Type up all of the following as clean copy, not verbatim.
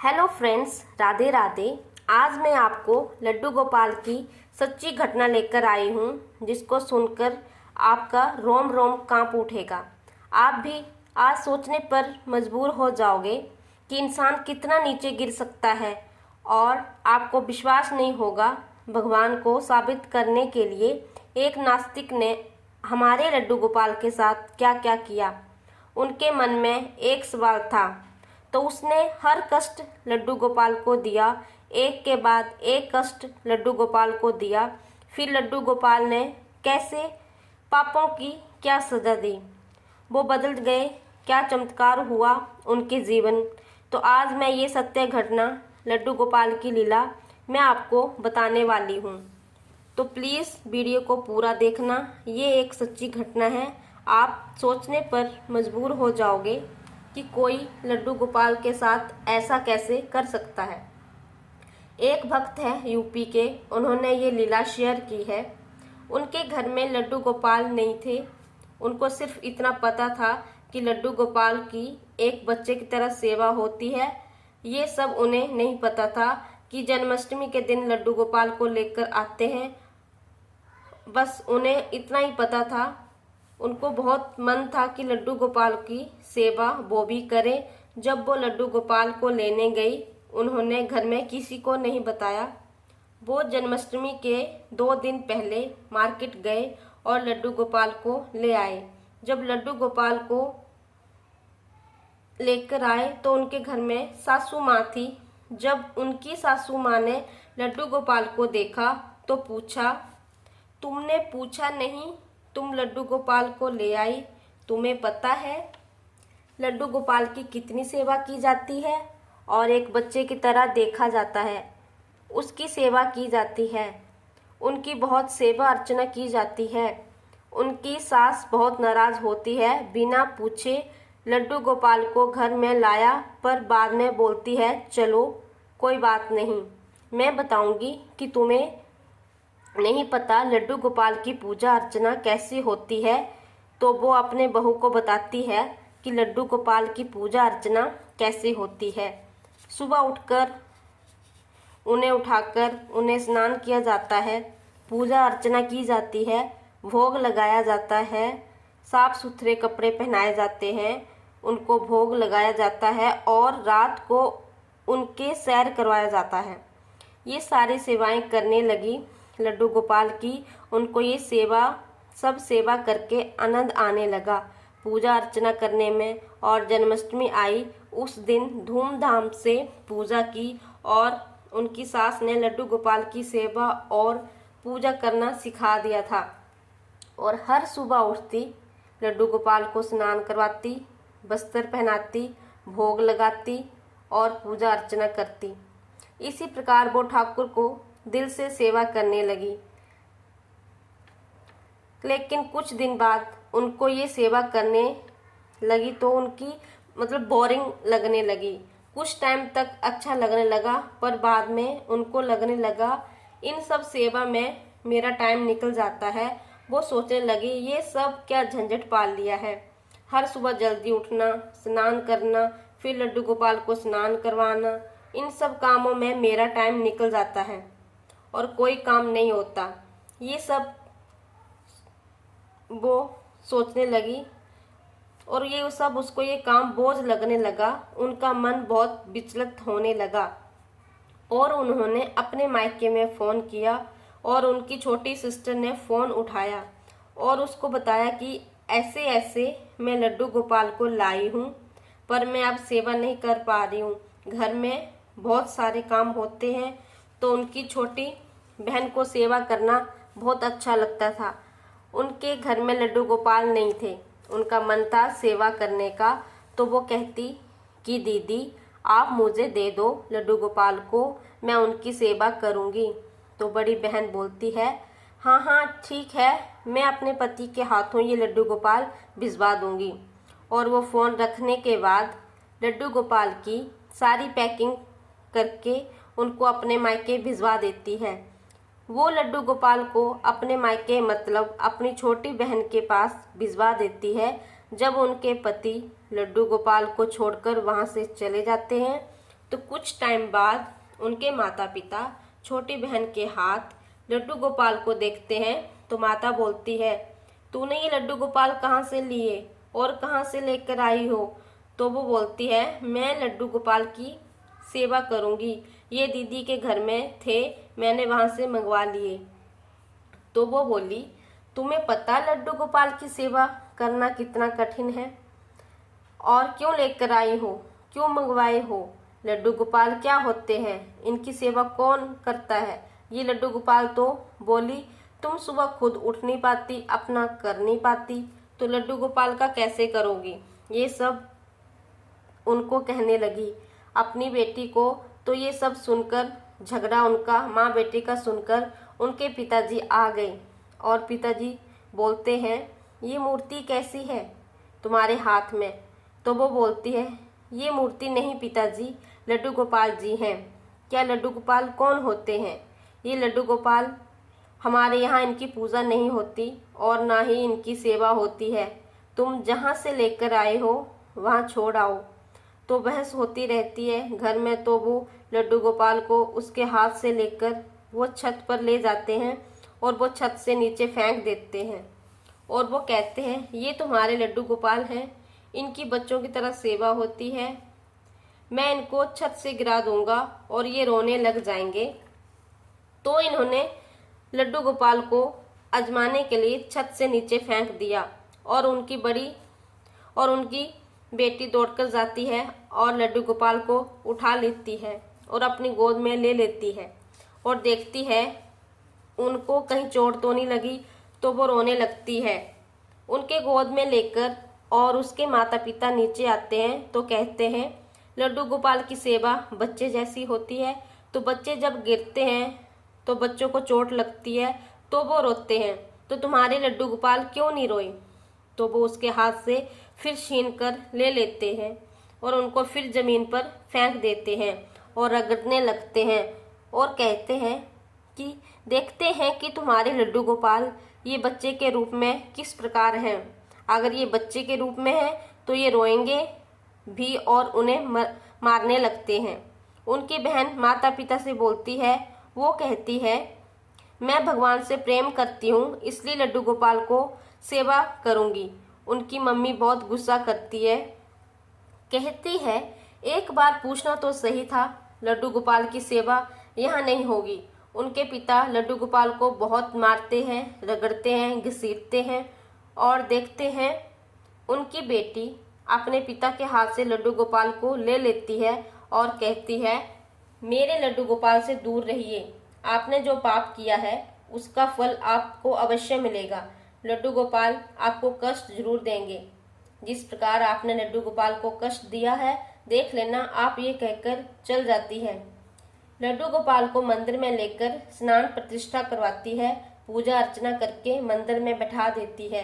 Hello friends, Radhe Radhe. आज मैं आपको लड्डू गोपाल की सच्ची घटना लेकर आई हूँ, जिसको सुनकर आपका रोम रोम कांप उठेगा। आप भी आज सोचने पर मजबूर हो जाओगे कि इंसान कितना नीचे गिर सकता है, और आपको विश्वास नहीं होगा भगवान को साबित करने के लिए एक नास्तिक ने हमारे लड्डू गोपाल के साथ क्या क्या किया। उनके मन में एक सवाल था, तो उसने हर कष्ट लड्डू गोपाल को दिया, एक के बाद एक कष्ट लड्डू गोपाल को दिया। फिर लड्डू गोपाल ने कैसे पापों की क्या सजा दी, वो बदल गए, क्या चमत्कार हुआ उनके जीवन। तो आज मैं ये सत्य घटना, लड्डू गोपाल की लीला मैं आपको बताने वाली हूँ। तो प्लीज़ वीडियो को पूरा देखना, ये एक सच्ची घटना है। आप सोचने पर मजबूर हो जाओगे कि कोई लड्डू गोपाल के साथ ऐसा कैसे कर सकता है। एक भक्त है यूपी के, उन्होंने ये लीला शेयर की है। उनके घर में लड्डू गोपाल नहीं थे। उनको सिर्फ इतना पता था कि लड्डू गोपाल की एक बच्चे की तरह सेवा होती है। ये सब उन्हें नहीं पता था कि जन्माष्टमी के दिन लड्डू गोपाल को लेकर आते हैं। बस उन्हें इतना ही पता था। उनको बहुत मन था कि लड्डू गोपाल की सेवा वो भी करे। जब वो लड्डू गोपाल को लेने गई, उन्होंने घर में किसी को नहीं बताया। वो जन्माष्टमी के 2 दिन पहले मार्केट गए और लड्डू गोपाल को ले आए। जब लड्डू गोपाल को लेकर आए तो उनके घर में सासू माँ थी। जब उनकी सासू माँ ने लड्डू गोपाल को देखा तो पूछा, तुमने पूछा नहीं, तुम लड्डू गोपाल को ले आई। तुम्हें पता है लड्डू गोपाल की कितनी सेवा की जाती है, और एक बच्चे की तरह देखा जाता है, उसकी सेवा की जाती है, उनकी बहुत सेवा अर्चना की जाती है। उनकी सास बहुत नाराज होती है, बिना पूछे लड्डू गोपाल को घर में लाया, पर बाद में बोलती है चलो कोई बात नहीं, मैं बताऊंगी कि तुम्हें नहीं पता लड्डू गोपाल की पूजा अर्चना कैसी होती है। तो वो अपने बहू को बताती है कि लड्डू गोपाल की पूजा अर्चना कैसे होती है। सुबह उठकर उन्हें उठाकर उन्हें स्नान किया जाता है, पूजा अर्चना की जाती है, भोग लगाया जाता है, साफ सुथरे कपड़े पहनाए जाते हैं, उनको भोग लगाया जाता है, और रात को उनके सैर करवाया जाता है। ये सारी सेवाएं करने लगी लड्डू गोपाल की। उनको ये सब सेवा करके आनंद आने लगा पूजा अर्चना करने में। और जन्माष्टमी आई, उस दिन धूमधाम से पूजा की, और उनकी सास ने लड्डू गोपाल की सेवा और पूजा करना सिखा दिया था। और हर सुबह उठती लड्डू गोपाल को स्नान करवाती, बस्तर पहनाती, भोग लगाती और पूजा अर्चना करती। इसी प्रकार वो ठाकुर को दिल से सेवा करने लगी। लेकिन कुछ दिन बाद उनको ये सेवा करने लगी तो उनकी बोरिंग लगने लगी। कुछ टाइम तक अच्छा लगने लगा, पर बाद में उनको लगने लगा इन सब सेवा में मेरा टाइम निकल जाता है। वो सोचने लगी ये सब क्या झंझट पाल लिया है। हर सुबह जल्दी उठना, स्नान करना, फिर लड्डू गोपाल को स्नान करवाना, इन सब कामों में मेरा टाइम निकल जाता है और कोई काम नहीं होता। ये सब वो सोचने लगी, और ये सब उसको ये काम बोझ लगने लगा। उनका मन बहुत विचलित होने लगा, और उन्होंने अपने मायके में फ़ोन किया, और उनकी छोटी सिस्टर ने फ़ोन उठाया और उसको बताया कि ऐसे ऐसे मैं लड्डू गोपाल को लाई हूँ, पर मैं अब सेवा नहीं कर पा रही हूँ, घर में बहुत सारे काम होते हैं। तो उनकी छोटी बहन को सेवा करना बहुत अच्छा लगता था। उनके घर में लड्डू गोपाल नहीं थे, उनका मन था सेवा करने का। तो वो कहती कि दीदी आप मुझे दे दो लड्डू गोपाल को, मैं उनकी सेवा करूँगी। तो बड़ी बहन बोलती है हाँ हाँ ठीक है, मैं अपने पति के हाथों ये लड्डू गोपाल भिजवा दूँगी। और वो फ़ोन रखने के बाद लड्डू गोपाल की सारी पैकिंग करके उनको अपने मायके भिजवा देती है। वो लड्डू गोपाल को अपने मायके अपनी छोटी बहन के पास भिजवा देती है। जब उनके पति लड्डू गोपाल को छोड़कर वहाँ से चले जाते हैं तो कुछ टाइम बाद उनके माता पिता छोटी बहन के हाथ लड्डू गोपाल को देखते हैं तो माता बोलती है, तूने ये लड्डू गोपाल कहाँ से लिए और कहाँ से लेकर आई हो? तो वो बोलती है, मैं लड्डू गोपाल की सेवा करूँगी, ये दीदी के घर में थे, मैंने वहाँ से मंगवा लिए। तो वो बोली, तुम्हें पता लड्डू गोपाल की सेवा करना कितना कठिन है? और क्यों लेकर आई हो, क्यों मंगवाए हो? लड्डू गोपाल क्या होते हैं, इनकी सेवा कौन करता है? ये लड्डू गोपाल तो बोली, तुम सुबह खुद उठ नहीं पाती, अपना कर नहीं पाती, तो लड्डू गोपाल का कैसे करोगी? ये सब उनको कहने लगी अपनी बेटी को। तो ये सब सुनकर, झगड़ा उनका माँ बेटी का सुनकर उनके पिताजी आ गए और पिताजी बोलते हैं, ये मूर्ति कैसी है तुम्हारे हाथ में? तो वो बोलती है, ये मूर्ति नहीं पिताजी, लड्डू गोपाल जी हैं। क्या लड्डू गोपाल कौन होते हैं? ये लड्डू गोपाल, हमारे यहाँ इनकी पूजा नहीं होती और ना ही इनकी सेवा होती है, तुम जहाँ से लेकर आए हो वहाँ छोड़ आओ। तो बहस होती रहती है घर में। तो वो लड्डू गोपाल को उसके हाथ से लेकर वो छत पर ले जाते हैं और वो छत से नीचे फेंक देते हैं और वो कहते हैं, ये तुम्हारे लड्डू गोपाल हैं, इनकी बच्चों की तरह सेवा होती है, मैं इनको छत से गिरा दूंगा और ये रोने लग जाएंगे। तो इन्होंने लड्डू गोपाल को आजमाने के लिए छत से नीचे फेंक दिया और उनकी बेटी दौड़कर जाती है और लड्डू गोपाल को उठा लेती है और अपनी गोद में ले लेती है और देखती है उनको कहीं चोट तो नहीं लगी। तो वो रोने लगती है उनके गोद में लेकर और उसके माता पिता नीचे आते हैं तो कहते हैं, लड्डू गोपाल की सेवा बच्चे जैसी होती है, तो बच्चे जब गिरते हैं तो बच्चों को चोट लगती है तो वो रोते हैं, तो तुम्हारे लड्डू गोपाल क्यों नहीं रोए? तो वो उसके हाथ से फिर छीन कर ले लेते हैं और उनको फिर जमीन पर फेंक देते हैं और रगड़ने लगते हैं और कहते हैं कि देखते हैं कि तुम्हारे लड्डू गोपाल ये बच्चे के रूप में किस प्रकार हैं। अगर ये बच्चे के रूप में है तो ये रोएंगे भी और उन्हें मारने लगते हैं। उनकी बहन माता पिता से बोलती है, वो कहती है, मैं भगवान से प्रेम करती हूँ इसलिए लड्डू गोपाल को सेवा करूँगी। उनकी मम्मी बहुत गुस्सा करती है, कहती है, एक बार पूछना तो सही था, लड्डू गोपाल की सेवा यहाँ नहीं होगी। उनके पिता लड्डू गोपाल को बहुत मारते हैं, रगड़ते हैं, घसीटते हैं और देखते हैं उनकी बेटी अपने पिता के हाथ से लड्डू गोपाल को ले लेती है और कहती है, मेरे लड्डू गोपाल से दूर रहिए, आपने जो पाप किया है उसका फल आपको अवश्य मिलेगा। लड्डू गोपाल आपको कष्ट जरूर देंगे, जिस प्रकार आपने लड्डू गोपाल को कष्ट दिया है देख लेना आप, ये कहकर चल जाती है। लड्डू गोपाल को मंदिर में लेकर स्नान प्रतिष्ठा करवाती है, पूजा अर्चना करके मंदिर में बैठा देती है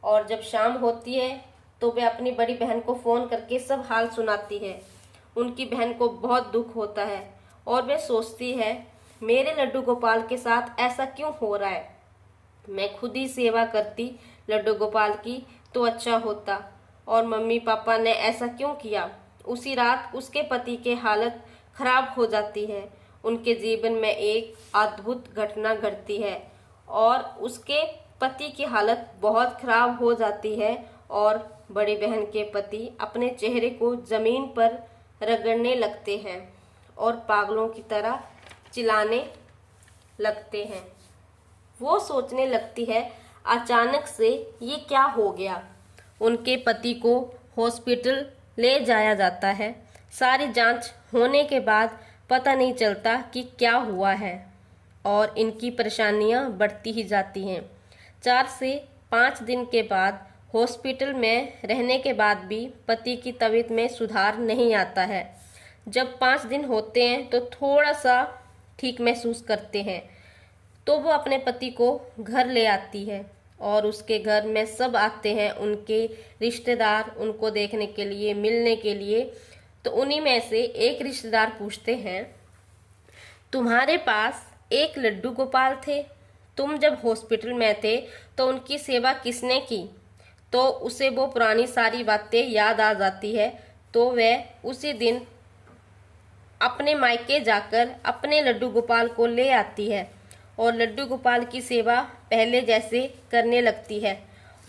और जब शाम होती है तो वे अपनी बड़ी बहन को फ़ोन करके सब हाल सुनाती है। उनकी बहन को बहुत दुख होता है और वे सोचती है, मेरे लड्डू गोपाल के साथ ऐसा क्यों हो रहा है? मैं खुद ही सेवा करती लड्डू गोपाल की तो अच्छा होता और मम्मी पापा ने ऐसा क्यों किया? उसी रात उसके पति की हालत खराब हो जाती है। उनके जीवन में एक अद्भुत घटना घटती है और उसके पति की हालत बहुत खराब हो जाती है और बड़ी बहन के पति अपने चेहरे को जमीन पर रगड़ने लगते हैं और पागलों की तरह चिल्लाने लगते हैं। वो सोचने लगती है, अचानक से ये क्या हो गया? उनके पति को हॉस्पिटल ले जाया जाता है। सारी जांच होने के बाद पता नहीं चलता कि क्या हुआ है और इनकी परेशानियां बढ़ती ही जाती हैं। 4 से 5 दिन के बाद हॉस्पिटल में रहने के बाद भी पति की तबीयत में सुधार नहीं आता है। जब 5 दिन होते हैं तो थोड़ा सा ठीक महसूस करते हैं तो वो अपने पति को घर ले आती है और उसके घर में सब आते हैं, उनके रिश्तेदार उनको देखने के लिए, मिलने के लिए। तो उन्हीं में से एक रिश्तेदार पूछते हैं, तुम्हारे पास एक लड्डू गोपाल थे, तुम जब हॉस्पिटल में थे तो उनकी सेवा किसने की? तो उसे वो पुरानी सारी बातें याद आ जाती है। तो वह उसी दिन अपने मायके जाकर अपने लड्डू गोपाल को ले आती है और लड्डू गोपाल की सेवा पहले जैसे करने लगती है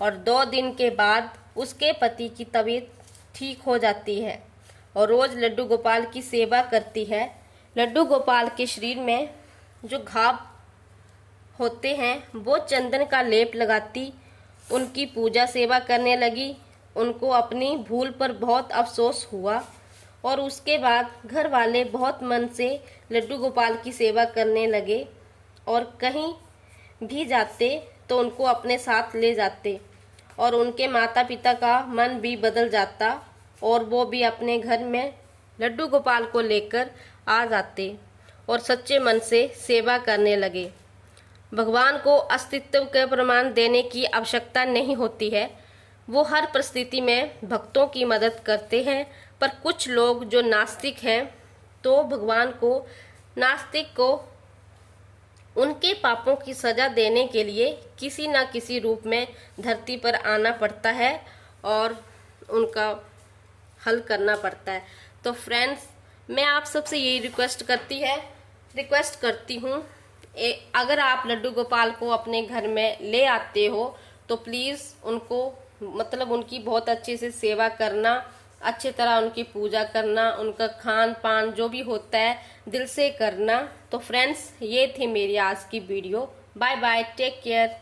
और 2 दिन के बाद उसके पति की तबीयत ठीक हो जाती है और रोज़ लड्डू गोपाल की सेवा करती है। लड्डू गोपाल के शरीर में जो घाव होते हैं वो चंदन का लेप लगाती, उनकी पूजा सेवा करने लगी। उनको अपनी भूल पर बहुत अफसोस हुआ और उसके बाद घर वाले बहुत मन से लड्डू गोपाल की सेवा करने लगे और कहीं भी जाते तो उनको अपने साथ ले जाते और उनके माता पिता का मन भी बदल जाता और वो भी अपने घर में लड्डू गोपाल को लेकर आ जाते और सच्चे मन से सेवा करने लगे। भगवान को अस्तित्व के प्रमाण देने की आवश्यकता नहीं होती है, वो हर परिस्थिति में भक्तों की मदद करते हैं। पर कुछ लोग जो नास्तिक हैं तो भगवान को, नास्तिक को उनके पापों की सज़ा देने के लिए किसी न किसी रूप में धरती पर आना पड़ता है और उनका हल करना पड़ता है। तो फ्रेंड्स, मैं आप सबसे यही रिक्वेस्ट करती हूँ, अगर आप लड्डू गोपाल को अपने घर में ले आते हो तो प्लीज़ उनको उनकी बहुत अच्छे से सेवा करना, अच्छी तरह उनकी पूजा करना, उनका खान पान जो भी होता है दिल से करना। तो फ्रेंड्स, ये थी मेरी आज की video. Bye bye, take care.